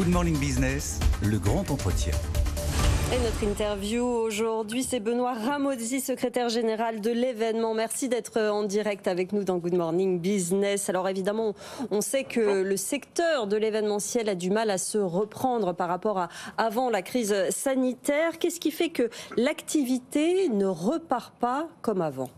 Good Morning Business, le grand entretien. Et notre interview aujourd'hui, c'est Benoît Ramozzi, secrétaire général de l'événement. Merci d'être en direct avec nous dans Good Morning Business. Alors évidemment, on sait que le secteur de l'événementiel a du mal à se reprendre par rapport à avant la crise sanitaire. Qu'est-ce qui fait que l'activité ne repart pas comme avant ?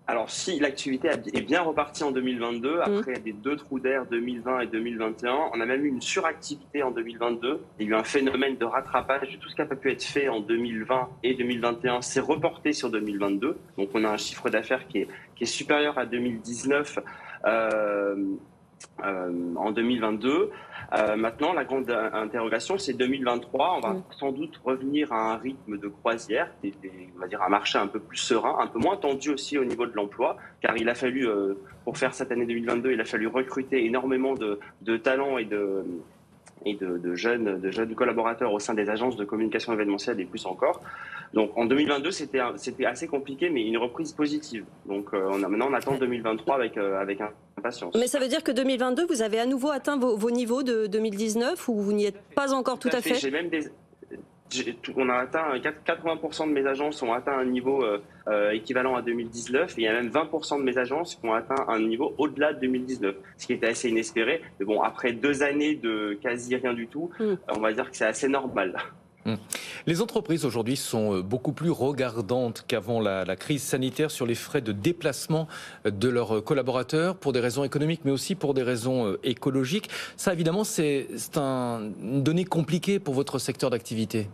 Alors si l'activité est bien repartie en 2022, après des deux trous d'air 2020 et 2021, on a même eu une suractivité en 2022. Il y a eu un phénomène de rattrapage de tout ce qui n'a pas pu être fait en 2020 et 2021, c'est reporté sur 2022. Donc on a un chiffre d'affaires qui est supérieur à 2019 en 2022. Maintenant, la grande interrogation, c'est 2023. On va sans doute revenir à un rythme de croisière, on va dire un marché un peu plus serein, un peu moins tendu aussi au niveau de l'emploi, car il a fallu, pour faire cette année 2022, il a fallu recruter énormément de talents et de jeunes collaborateurs au sein des agences de communication événementielle et plus encore. Donc en 2022, c'était assez compliqué, mais une reprise positive. Donc maintenant, on attend 2023 avec impatience. Mais ça veut dire que 2022, vous avez à nouveau atteint vos niveaux de 2019 ou vous n'y êtes pas encore tout à fait ? On a atteint 80% de mes agences ont atteint un niveau équivalent à 2019 et il y a même 20% de mes agences qui ont atteint un niveau au-delà de 2019, ce qui était assez inespéré. Mais bon, après 2 années de quasi rien du tout, on va dire que c'est assez normal. Les entreprises aujourd'hui sont beaucoup plus regardantes qu'avant la crise sanitaire sur les frais de déplacement de leurs collaborateurs pour des raisons économiques mais aussi pour des raisons écologiques. Ça évidemment c'est une donnée compliquée pour votre secteur d'activité.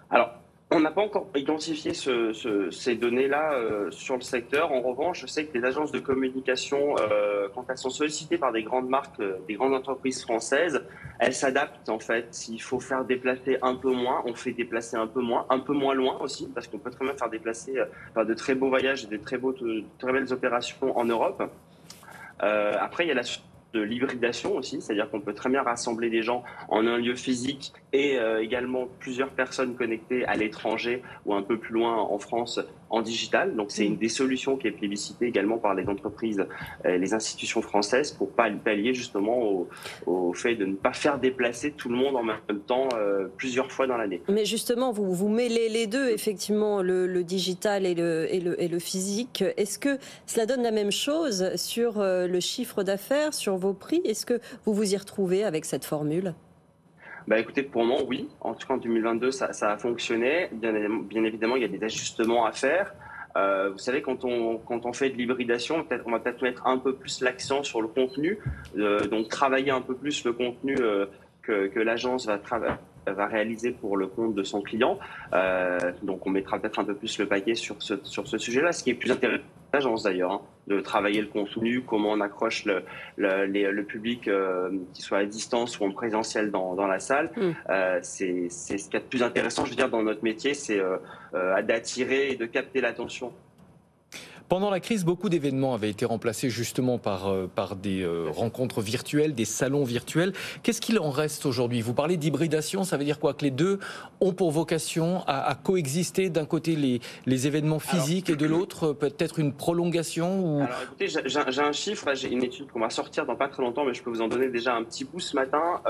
Alors, on n'a pas encore identifié ces données-là sur le secteur. En revanche, je sais que les agences de communication, quand elles sont sollicitées par des grandes marques, des grandes entreprises françaises, elles s'adaptent en fait. S'il faut faire déplacer un peu moins, on fait déplacer un peu moins loin aussi, parce qu'on peut très bien faire déplacer de très beaux voyages et de très belles opérations en Europe. Après, il y a la de l'hybridation aussi, c'est-à-dire qu'on peut très bien rassembler des gens en un lieu physique et également plusieurs personnes connectées à l'étranger ou un peu plus loin en France en digital. Donc c'est une des solutions qui est plébiscitée également par les entreprises, les institutions françaises pour pallier justement au fait de ne pas faire déplacer tout le monde en même temps plusieurs fois dans l'année. Mais justement, vous mêlez les deux, effectivement, le digital et le physique. Est-ce que cela donne la même chose sur le chiffre d'affaires, sur vos prix? Est-ce que vous vous y retrouvez avec cette formule? Écoutez, pour moi, oui. En tout cas, en 2022, ça a fonctionné. Bien évidemment, il y a des ajustements à faire. Vous savez, quand on fait de l'hybridation, on va peut-être mettre un peu plus l'accent sur le contenu, donc travailler un peu plus le contenu que l'agence va réaliser pour le compte de son client. Donc on mettra peut-être un peu plus le paquet sur ce sujet-là, ce qui est plus intéressant pour l'agence d'ailleurs, de travailler le contenu, comment on accroche le public, qu'il soit à distance ou en présentiel dans la salle. C'est ce qu'il y a de plus intéressant, je veux dire, dans notre métier, c'est d'attirer et de capter l'attention. Pendant la crise, beaucoup d'événements avaient été remplacés justement par des rencontres virtuelles, des salons virtuels. Qu'est-ce qu'il en reste aujourd'hui? Vous parlez d'hybridation, ça veut dire quoi? Que les deux ont pour vocation à coexister, d'un côté les événements physiques et de l'autre peut-être une prolongation ou... Alors écoutez, j'ai un chiffre, j'ai une étude qu'on va sortir dans pas très longtemps, mais je peux vous en donner déjà un petit bout ce matin.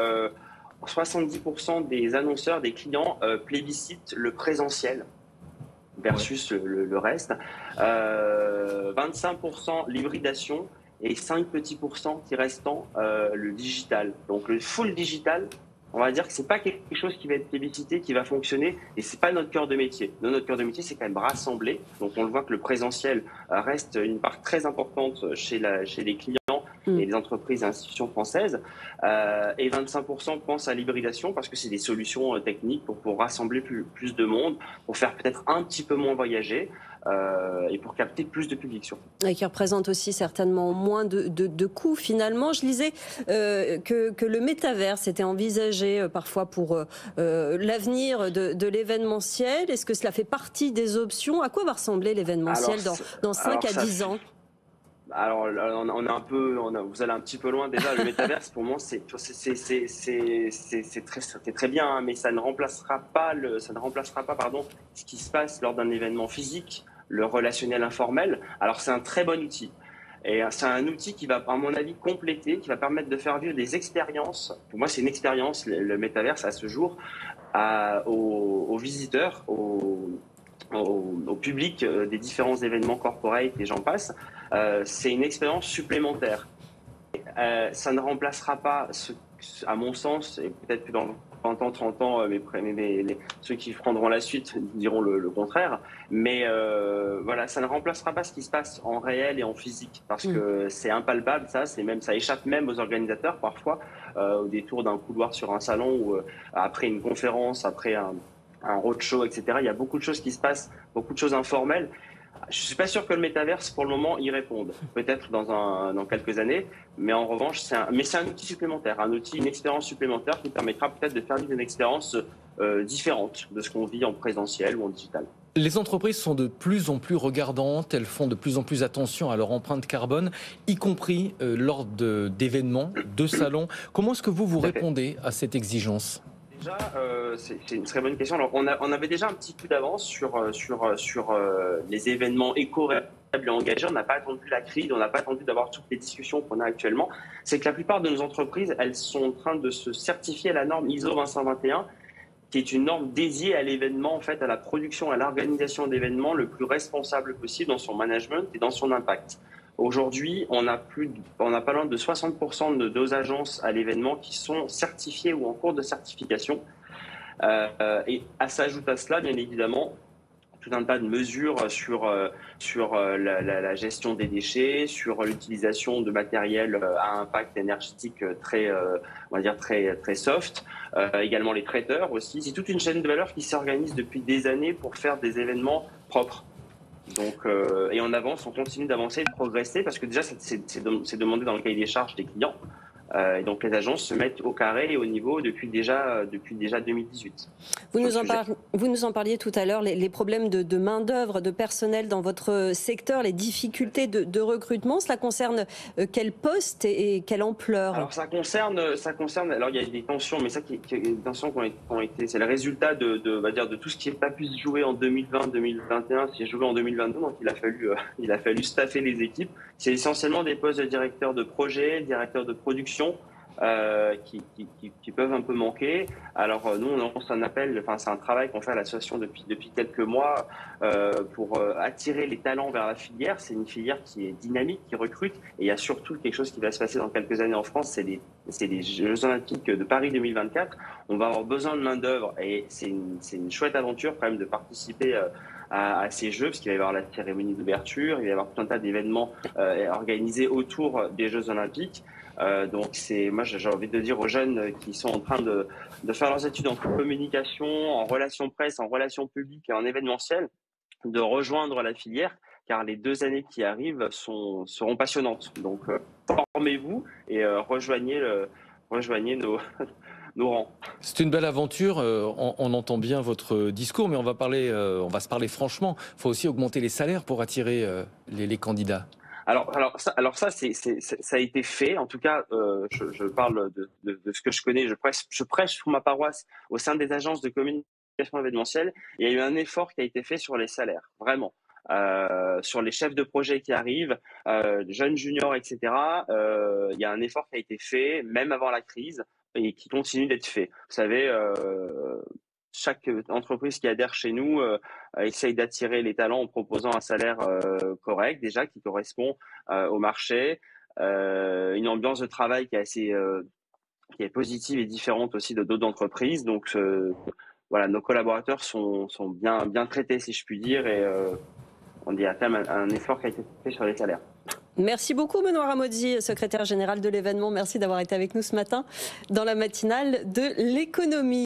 70% des annonceurs, des clients plébiscitent le présentiel versus le reste. 25% l'hybridation et 5 petits pourcents qui restant le digital. Donc le full digital, on va dire que c'est pas quelque chose qui va être plébiscité, qui va fonctionner, et c'est pas notre cœur de métier. Notre cœur de métier, c'est quand même rassembler. Donc on le voit que le présentiel reste une part très importante chez les clients et les entreprises et institutions françaises. Et 25% pensent à l'hybridation parce que c'est des solutions techniques pour rassembler plus de monde, pour faire peut-être un petit peu moins voyager et pour capter plus de public. Et qui représente aussi certainement moins de coûts finalement. Je lisais que le métaverse était envisagé parfois pour l'avenir de l'événementiel. Est-ce que cela fait partie des options? À quoi va ressembler l'événementiel dans 5 à 10 ans? Alors, vous allez un petit peu loin déjà. Le métaverse, pour moi, c'est très bien, hein, mais ça ne remplacera pas ce qui se passe lors d'un événement physique, le relationnel informel. Alors, c'est un très bon outil. Et c'est un outil qui va, à mon avis, compléter, qui va permettre de faire vivre des expériences. Pour moi, c'est une expérience, le métaverse, à ce jour, aux visiteurs, au public des différents événements corporate et j'en passe. C'est une expérience supplémentaire. Ça ne remplacera pas, à mon sens, et peut-être que dans 20 ans, 30 ans, ceux qui prendront la suite diront le contraire. Mais voilà, ça ne remplacera pas ce qui se passe en réel et en physique, parce que c'est impalpable, ça échappe même aux organisateurs parfois, au détour d'un couloir sur un salon ou après une conférence, après un roadshow, etc. Il y a beaucoup de choses qui se passent, beaucoup de choses informelles. Je ne suis pas sûr que le métaverse, pour le moment, y réponde. Peut-être dans quelques années, mais en revanche, c'est un outil supplémentaire, une expérience supplémentaire qui permettra peut-être de faire vivre une expérience différente de ce qu'on vit en présentiel ou en digital. Les entreprises sont de plus en plus regardantes, elles font de plus en plus attention à leur empreinte carbone, y compris lors d'événements, de salons. Comment est-ce que vous répondez à cette exigence ? Déjà, c'est une très bonne question. Alors, on avait déjà un petit coup d'avance sur les événements éco-responsables et engagés. On n'a pas attendu la crise, on n'a pas attendu d'avoir toutes les discussions qu'on a actuellement. C'est que la plupart de nos entreprises, elles sont en train de se certifier à la norme ISO 221, qui est une norme dédiée à l'événement, en fait, à la production, à l'organisation d'événements le plus responsable possible dans son management et dans son impact. Aujourd'hui, on a pas loin de 60% de nos agences à l'événement qui sont certifiées ou en cours de certification. Et s'ajoute à cela, bien évidemment, tout un tas de mesures sur la gestion des déchets, sur l'utilisation de matériel à impact énergétique très soft. Également les traiteurs aussi. C'est toute une chaîne de valeur qui s'organise depuis des années pour faire des événements propres. Donc, et on avance, on continue d'avancer, de progresser, parce que déjà, c'est demandé dans le cahier des charges des clients. Et donc, les agences se mettent au carré et au niveau depuis déjà 2018. Vous nous en parliez tout à l'heure, les problèmes de main-d'œuvre, de personnel dans votre secteur, les difficultés de recrutement. Cela concerne quel poste et quelle ampleur ? Alors, ça concerne. Alors, il y a des tensions, mais des tensions qui ont été. C'est le résultat de tout ce qui n'a pas pu se jouer en 2020, 2021, qui est joué en 2022. Donc, il a fallu staffer les équipes. C'est essentiellement des postes de directeur de projet, directeur de production. Qui peuvent un peu manquer. Alors nous, on lance un appel, c'est un travail qu'on fait à l'association depuis quelques mois pour attirer les talents vers la filière. C'est une filière qui est dynamique, qui recrute, et il y a surtout quelque chose qui va se passer dans quelques années en France, c'est les Jeux Olympiques de Paris 2024. On va avoir besoin de main d'œuvre et c'est une chouette aventure quand même de participer à ces Jeux, parce qu'il va y avoir la cérémonie d'ouverture, il va y avoir tout un tas d'événements organisés autour des Jeux Olympiques. Donc moi j'ai envie de dire aux jeunes qui sont en train de faire leurs études en communication, en relations presse, en relations publiques et en événementiel, de rejoindre la filière, car les 2 années qui arrivent seront passionnantes. Donc formez-vous et rejoignez nos rangs. C'est une belle aventure, on entend bien votre discours, mais on va se parler franchement. Il faut aussi augmenter les salaires pour attirer les candidats. Alors ça a été fait. En tout cas, je parle de ce que je connais. Je prêche pour ma paroisse au sein des agences de communication événementielle. Il y a eu un effort qui a été fait sur les salaires, vraiment. Sur les chefs de projet qui arrivent, jeunes juniors, etc. Il y a un effort qui a été fait, même avant la crise, et qui continue d'être fait. Vous savez, chaque entreprise qui adhère chez nous essaye d'attirer les talents en proposant un salaire correct, déjà, qui correspond au marché, une ambiance de travail qui est positive et différente aussi de d'autres entreprises. Donc, voilà, nos collaborateurs sont bien traités, si je puis dire, et il y a quand même un effort qui a été fait sur les salaires. Merci beaucoup Benoît Ramozzi, secrétaire général de l'événement. Merci d'avoir été avec nous ce matin dans la matinale de l'économie.